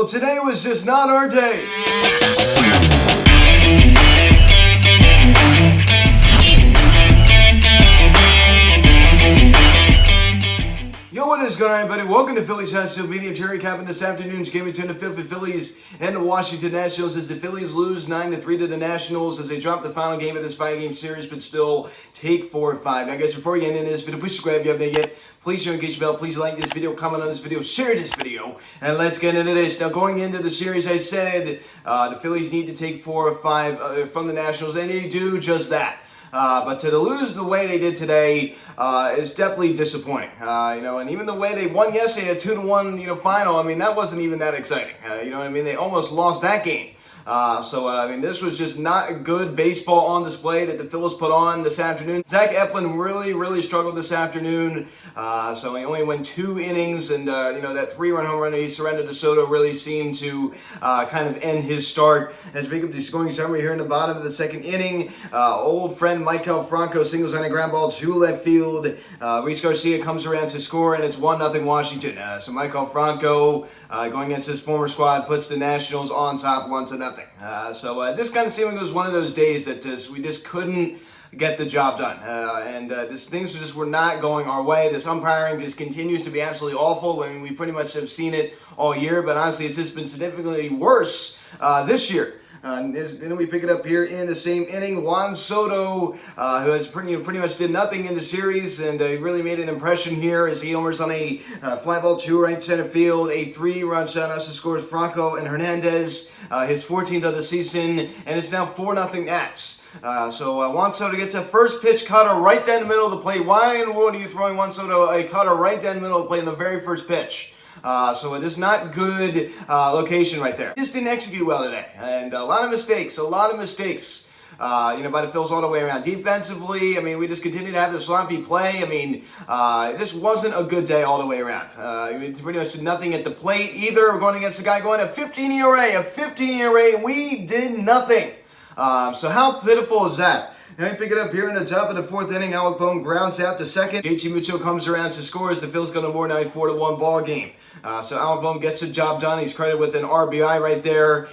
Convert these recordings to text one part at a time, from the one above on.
Well, today was just not our day. Yo, what is going on, everybody? Welcome to Phillies Untitled Media. Terry capping this afternoon's game between the Philadelphia Phillies and the Washington Nationals as the Phillies lose 9-3 to the Nationals as they drop the final game of this 5-game series, but still take 4-5. Now, guys, before we get into this video, please subscribe if you haven't yet. Please share, engage the bell. Please like this video, comment on this video, share this video, and let's get into this. Now, going into the series, I said the Phillies need to take 4 or 5 from the Nationals, and they do just that. But to lose the way they did today is definitely disappointing. And even the way they won yesterday, a 2-1, final. I mean, that wasn't even that exciting. They almost lost that game. This was just not good baseball on display that the Phillies put on this afternoon. Zach Eflin really struggled this afternoon. So he only went 2 innings, and that 3-run home run he surrendered to Soto really seemed to kind of end his start. As we pick up the scoring summary here in the bottom of the second inning, old friend Maikel Franco singles on a ground ball to left field. Luis Garcia comes around to score, and it's 1-0 Washington. So Maikel Franco, going against his former squad, puts the Nationals on top 1-0. This kind of seemed like it was one of those days that we just couldn't get the job done. Things just were not going our way. This umpiring just continues to be absolutely awful. I mean, we pretty much have seen it all year, but honestly, it's just been significantly worse this year. We pick it up here in the same inning. Juan Soto, who has pretty much did nothing in the series, and really made an impression here as he homers on a fly ball to right center field. A 3-run shot also scores Franco and Hernandez, his 14th of the season, and it's now 4-0 Nats. Juan Soto gets a first pitch cutter right down the middle of the plate. Why in the world are you throwing Juan Soto a cutter right down the middle of the plate in the very first pitch? It is not good location right there. Just didn't execute well today, and a lot of mistakes by the Phils all the way around. Defensively, I mean, we just continue to have the sloppy play. I mean, this wasn't a good day all the way around. We pretty much did nothing at the plate either. We're going against a guy going a 15 ERA, and we did nothing. So how pitiful is that? Now you pick it up here in the top of the 4th inning. Alec Bohm grounds out to second. JT Muto comes around to score as the Phillies go to more, now a 4-1 ball game. So Alec Bohm gets the job done. He's credited with an RBI right there.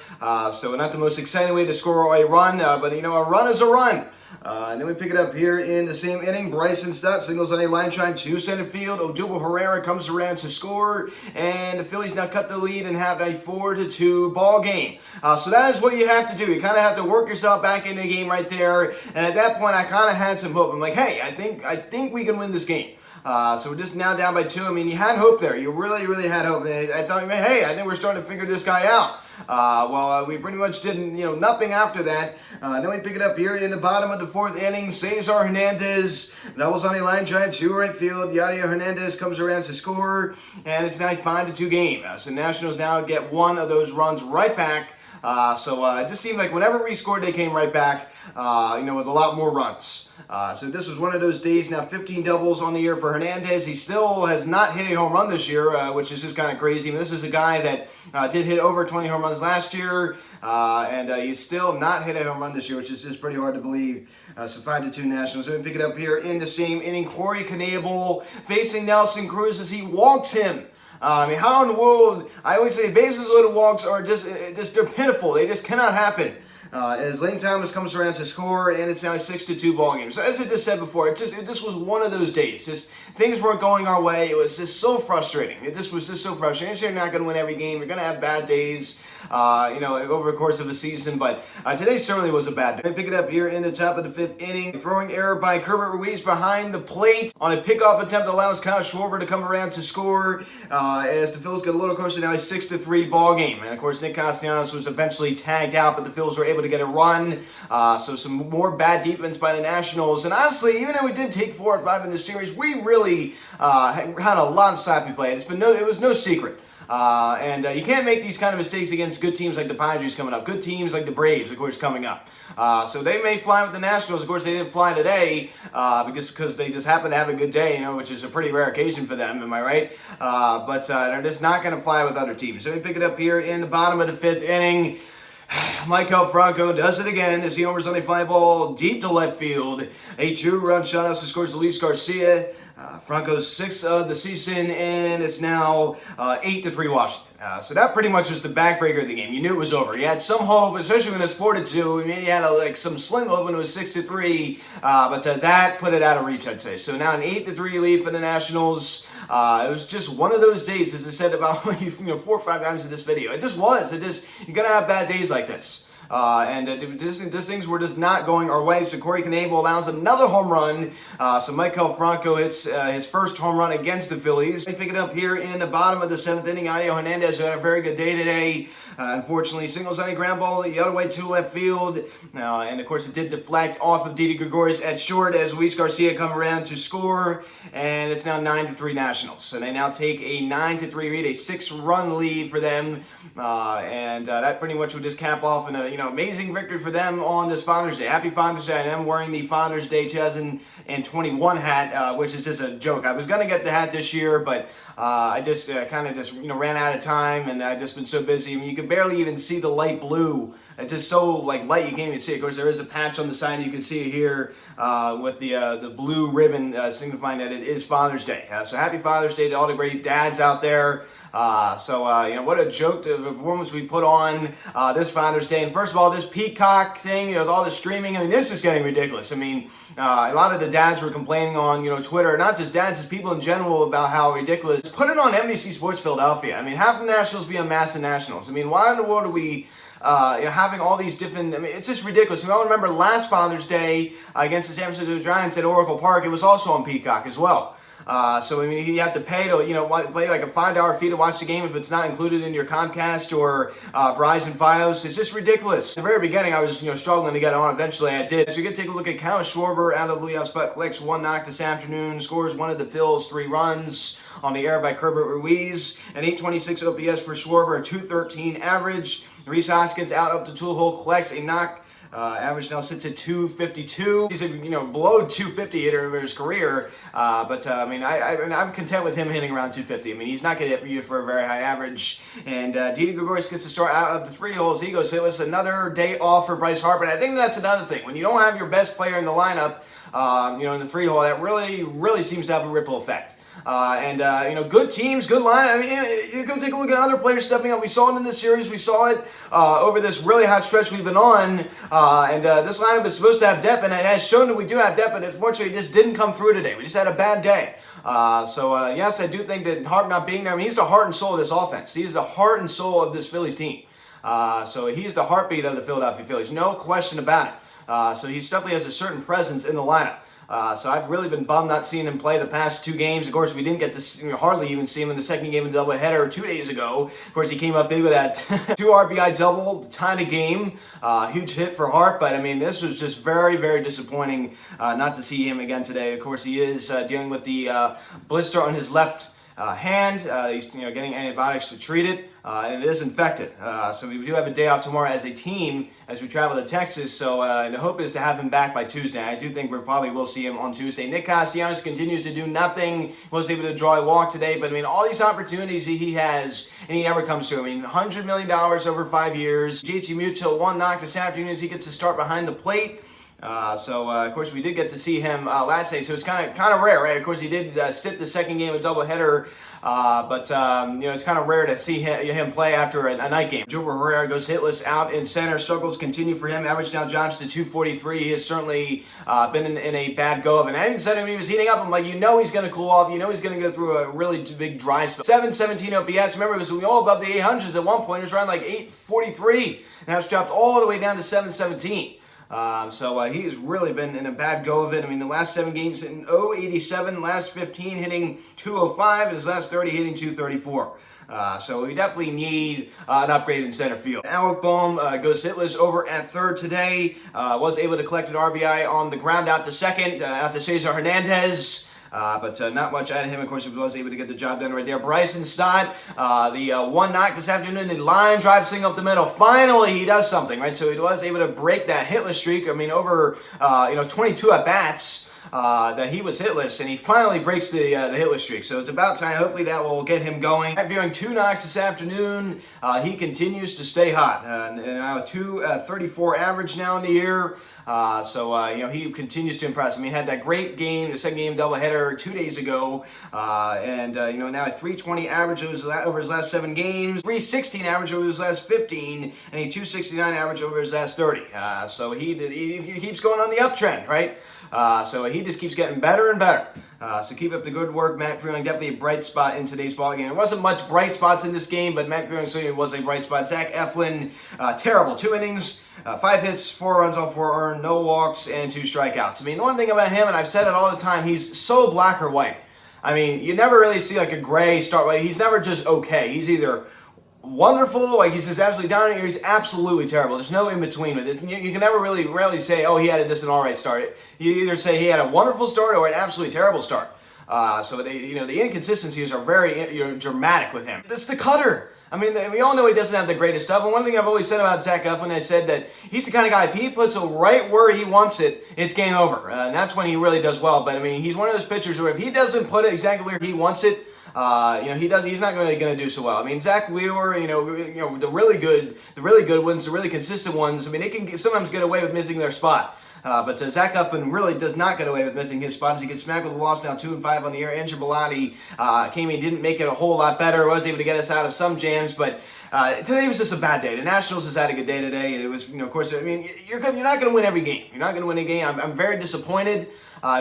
So not the most exciting way to score a run, but a run is a run. And then we pick it up here in the same inning. Bryson Stott singles on a line drive to center field. Odubel Herrera comes around to score, and the Phillies now cut the lead and have a 4-2 ball game. So that is what you have to do. You kind of have to work yourself back into the game right there. And at that point, I kind of had some hope. I'm like, hey, I think we can win this game. So we're just now down by 2. I mean, you had hope there. You really had hope. And I thought, hey, I think we're starting to figure this guy out. We pretty much did nothing after that. Then we pick it up here in the bottom of the 4th inning. Cesar Hernandez doubles on a line drive to right field. Yadier Hernandez comes around to score, and it's now a 5-2 game. So Nationals now get one of those runs right back. It just seemed like whenever we scored, they came right back, with a lot more runs. So this was one of those days. Now 15 doubles on the year for Hernandez. He still has not hit a home run this year, which is just kind of crazy. I mean, this is a guy that did hit over 20 home runs last year, and he's still not hit a home run this year, which is just pretty hard to believe. So 5-2 Nationals. Let me pick it up here in the same inning. Corey Knebel facing Nelson Cruz as he walks him. How in the world? I always say bases loaded walks are just they're pitiful. They just cannot happen. As Lane Thomas comes around to score, and it's now a 6-2 ball game. So as I just said before, this was one of those days. Just things weren't going our way. It was just so frustrating. This was just so frustrating. You're not going to win every game. You're going to have bad days, over the course of a season. But today certainly was a bad day. I pick it up here in the top of the 5th inning. Throwing error by Kerbert Ruiz behind the plate on a pickoff attempt allows Kyle Schwarber to come around to score. As the Phillies get a little closer, now a 6-3 ball game. And of course, Nick Castellanos was eventually tagged out, but the Phillies were able to get a run. So some more bad defense by the Nationals. And honestly, even though we did take 4 or 5 in this series, we really had a lot of sloppy play. It was no secret. You can't make these kind of mistakes against good teams like the Padres coming up, good teams like the Braves, of course, coming up. So they may fly with the Nationals. Of course, they didn't fly today because they just happened to have a good day, which is a pretty rare occasion for them, am I right? They're just not going to fly with other teams. So we pick it up here in the bottom of the 5th inning. Michael Franco does it again as he homers on a fly ball deep to left field. A two-run shutout scores Luis Garcia. Franco's sixth of the season, and it's now 8-3 Washington. So that pretty much was the backbreaker of the game. You knew it was over. You had some hope, especially when it's 4-2. I mean, you had some slim hope when it was 6-3, but that put it out of reach, I'd say. So now an 8-3 lead for the Nationals. It was just one of those days, as I said about 4 or 5 times in this video. It just was. You're gonna have bad days like this. These things were just not going our way. So Corey Knebel allows another home run. So Michael Franco hits his first home run against the Phillies. They pick it up here in the bottom of the 7th inning. Adio Hernandez, who had a very good day today. Unfortunately, singles on a ground ball the other way to left field. And of course, it did deflect off of Didi Gregorius at short as Luis Garcia come around to score. And it's now 9-3 Nationals. So they now take a 9-3 lead, a 6-run lead for them. That pretty much would just cap off an amazing victory for them on this Father's Day. Happy Father's Day. I am wearing the Father's Day 2021 hat, which is just a joke. I was going to get the hat this year, but I just kind of ran out of time, and I've just been so busy. I mean, you can barely even see the light blue. It's just so light you can't even see it. Of course, there is a patch on the side. You can see it here with the blue ribbon signifying that it is Father's Day. So happy Father's Day to all the great dads out there. What a joke to the performance we put on this Father's Day. And first of all, this Peacock thing, with all the streaming, I mean, this is getting ridiculous. I mean, a lot of the dads were complaining on, Twitter, not just dads, just people in general, about how ridiculous. Put it on NBC Sports Philadelphia. I mean, half the Nationals be on massive Nationals. I mean, why in the world are we having all these different, I mean, it's just ridiculous. We all remember last Father's Day against the San Francisco Giants at Oracle Park, it was also on Peacock as well. So, I mean, you have to pay to, pay like a $5 fee to watch the game if it's not included in your Comcast or Verizon Fios. It's just ridiculous. At the very beginning, I was, struggling to get on. Eventually, I did. So, you can take a look at Kyle Schwarber out of the leadoff spot, collects 1 knock this afternoon, scores one of the Phillies 3 runs on the air by Kerbert Ruiz. An 826 OPS for Schwarber, a 213 average. Reese Hoskins out up the tool hole, collects a knock. Average now sits at 252. He's below 250 hitter of his career, I'm content with him hitting around 250. I mean, he's not going to hit you for a very high average. And Didi Gregorius gets to start out of the 3 holes. He goes, it was another day off for Bryce Harper. And I think that's another thing. When you don't have your best player in the lineup, in the 3 hole, that really seems to have a ripple effect. Good teams, good line. I mean, you go take a look at other players stepping up. We saw it in this series. We saw it over this really hot stretch we've been on. This lineup is supposed to have depth, and it has shown that we do have depth, but unfortunately, it just didn't come through today. We just had a bad day. Yes, I do think that Harp not being there, I mean, he's the heart and soul of this offense. He's the heart and soul of this Phillies team. So he's the heartbeat of the Philadelphia Phillies. No question about it. So he definitely has a certain presence in the lineup. So I've really been bummed not seeing him play the past 2 games. Of course, we didn't get to hardly even see him in the second game of the doubleheader 2 days ago. Of course, he came up big with that 2 RBI double, tied a game. Huge hit for Hart, but I mean, this was just very, very disappointing not to see him again today. Of course, he is dealing with the blister on his left hand. He's getting antibiotics to treat it, and it is infected. So we do have a day off tomorrow as a team as we travel to Texas. So the hope is to have him back by Tuesday. I do think we probably will see him on Tuesday. Nick Castellanos continues to do nothing. Was able to draw a walk today, but I mean, all these opportunities he has, and he never comes through. I mean, $100 million over 5 years. JT Muto 1 knock this afternoon as he gets to start behind the plate. Of course, we did get to see him last night, so it's kind of rare, right? Of course, he did sit the second game of doubleheader, it's kind of rare to see him play after a night game. Joe Herrera goes hitless out in center. Struggles continue for him. Average now jumps to 243. He has certainly been in a bad go of it. And I even said when he was heating up, I'm like, he's going to cool off. He's going to go through a really big dry spell. 717 OPS. Remember, it was all above the 800s at one point. It was around like 843. Now it's dropped all the way down to 717. He's really been in a bad go of it. I mean, the last 7 games hitting 087, last 15 hitting 205, and his last 30 hitting 234. So we definitely need an upgrade in center field. Alec Boehm goes hitless over at third today. Was able to collect an RBI on the ground out to second, out to Cesar Hernandez. Not much out of him. Of course, he was able to get the job done right there. Bryson Stott, the 1 knock this afternoon, the line drive single up the middle. Finally, he does something, right? So he was able to break that hitless streak. I mean, over 22 at bats. that he was hitless, and he finally breaks the hitless streak. So it's about time. Hopefully that will get him going. Matt Viewing 2 knocks this afternoon. He continues to stay hot. Now 234 average now in the year. He continues to impress. I mean, he had that great game, the second game doubleheader 2 days ago, now a 320 average over his last 7 games, 316 average over his last 15, and a 269 average over his last 30. So he keeps going on the uptrend, right? So he just keeps getting better and better. So keep up the good work, Matt Freeman. Definitely a bright spot in today's ballgame. There wasn't much bright spots in this game, but Matt Freeman certainly was a bright spot. Zach Eflin, terrible. 2 innings, 5 hits, 4 runs on 4 earned, no walks, and 2 strikeouts. I mean, the one thing about him, and I've said it all the time, he's so black or white. I mean, you never really see like a gray start. He's never just okay. He's either wonderful, like he's just absolutely down, or he's absolutely terrible. There's no in between with it. You can never rarely say, oh, he had just an all right start. You either say he had a wonderful start or an absolutely terrible start. The inconsistencies are very dramatic with him. It's the cutter. I mean, we all know he doesn't have the greatest stuff. And one thing I've always said about Zach Eflin, I said that he's the kind of guy, if he puts it right where he wants it, it's game over. And that's when he really does well. But I mean, he's one of those pitchers where if he doesn't put it exactly where he wants it, he's not really going to do so well. I mean, Zach Wheeler, the really good ones, the really consistent ones. I mean, they can sometimes get away with missing their spot. But Zach Eflin really does not get away with missing his spot as he gets smacked with a loss now 2-5 on the year. Andrew Bellotti came in, didn't make it a whole lot better, was able to get us out of some jams, but today was just a bad day. The Nationals has had a good day today. It was, of course, I mean, you're not going to win every game. You're not going to win a game. I'm very disappointed.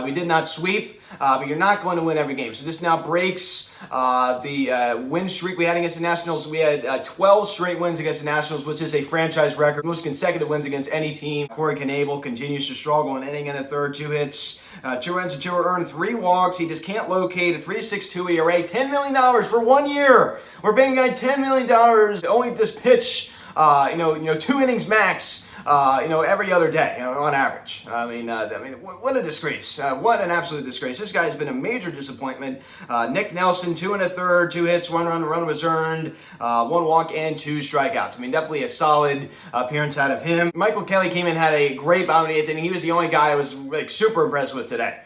We did not sweep, but you're not going to win every game. So this now breaks the win streak we had against the Nationals. We had 12 straight wins against the Nationals, which is a franchise record. Most consecutive wins against any team. Corey Knebel continues to struggle, an inning and a third, 2 hits, 2 runs and 2 earned, 3 walks. He just can't locate a 3.62 ERA. $10 million for 1 year. We're paying a guy $10 million only just pitch, 2 innings max. Every other day, on average. I mean, what a disgrace. What an absolute disgrace. This guy has been a major disappointment. Nick Nelson, 2 1/3, 2 hits, 1 run was earned, 1 walk, and 2 strikeouts. I mean, definitely a solid appearance out of him. Michael Kelly came in, had a great bottom of the 8th inning. He was the only guy I was super impressed with today.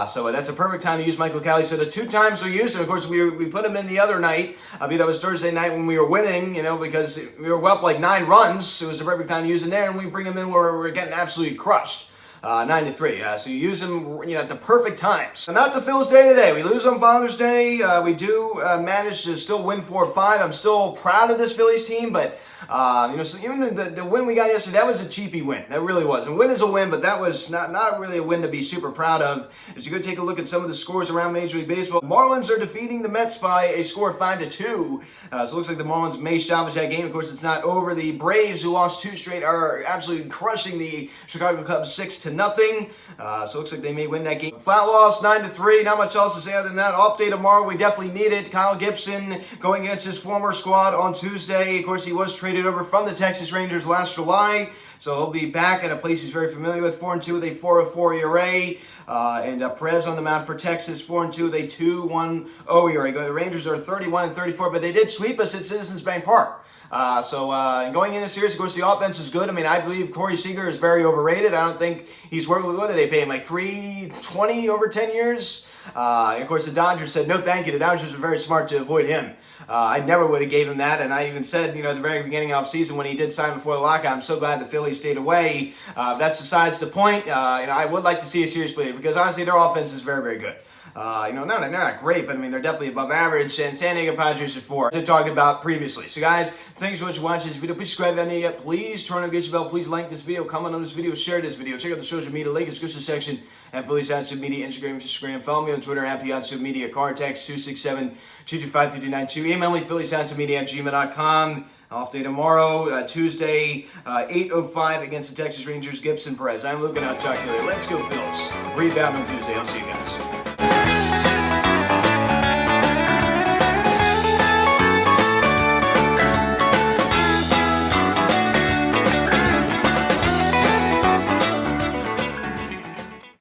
So that's a perfect time to use Michael Kelly. So the 2 times we used him, of course, we put him in the other night. That was Thursday night when we were winning, because we were up like 9 runs. It was the perfect time to use him there, and we bring him in where we're getting absolutely crushed. 9-3. So you use him, at the perfect times. So not the Phillies day today. We lose on Father's Day. We do manage to still win 4-5. I'm still proud of this Phillies team, but so even the win we got yesterday, that was a cheapy win. That really was. And win is a win, but that was not really a win to be super proud of. As you go take a look at some of the scores around Major League Baseball, the Marlins are defeating the Mets by a score of 5-2. So it looks like the Marlins may salvage that game. Of course, it's not over. The Braves, who lost 2 straight, are absolutely crushing the Chicago Cubs 6-0. So it looks like they may win that game. Flat loss, 9-3. Not much else to say other than that. Off day tomorrow. We definitely need it. Kyle Gibson going against his former squad on Tuesday. Of course, he was traded over from the Texas Rangers last July. So he'll be back at a place he's very familiar with. 4-2 with a 4.04 ERA. And Perez on the mound for Texas, 4-2 with a 2.10 ERA. The Rangers are 31-34, but they did sweep us at Citizens Bank Park. Going into the series, of course, the offense is good. I mean, I believe Corey Seager is very overrated. I don't think he's worth, what did they pay him, like $320 over 10 years? And of course, the Dodgers said, no thank you. The Dodgers were very smart to avoid him. I never would have gave him that, and I even said, at the very beginning of the season when he did sign before the lockout, I'm so glad the Phillies stayed away. That's besides the point. I would like to see a series play because honestly, their offense is very, very good. They're not great, but I mean, they're definitely above average. And San Diego Padres are 4, as I talked about previously. So, guys, thanks so much for watching this video. Please subscribe if you haven't yet. Please turn on the notification bell. Please like this video, comment on this video, share this video. Check out the social media link in the description section at Phillies Untitled Media, Instagram. Follow me on Twitter at Untitled Media. Card text 267-225-3292. Email me philliesuntiltedmedia@gmail.com. Off day tomorrow, Tuesday, 8:05 against the Texas Rangers. Gibson, Perez. I'm Luke, and I'll talk to you later. Let's go, Phillies. Rebound on Tuesday. I'll see you guys.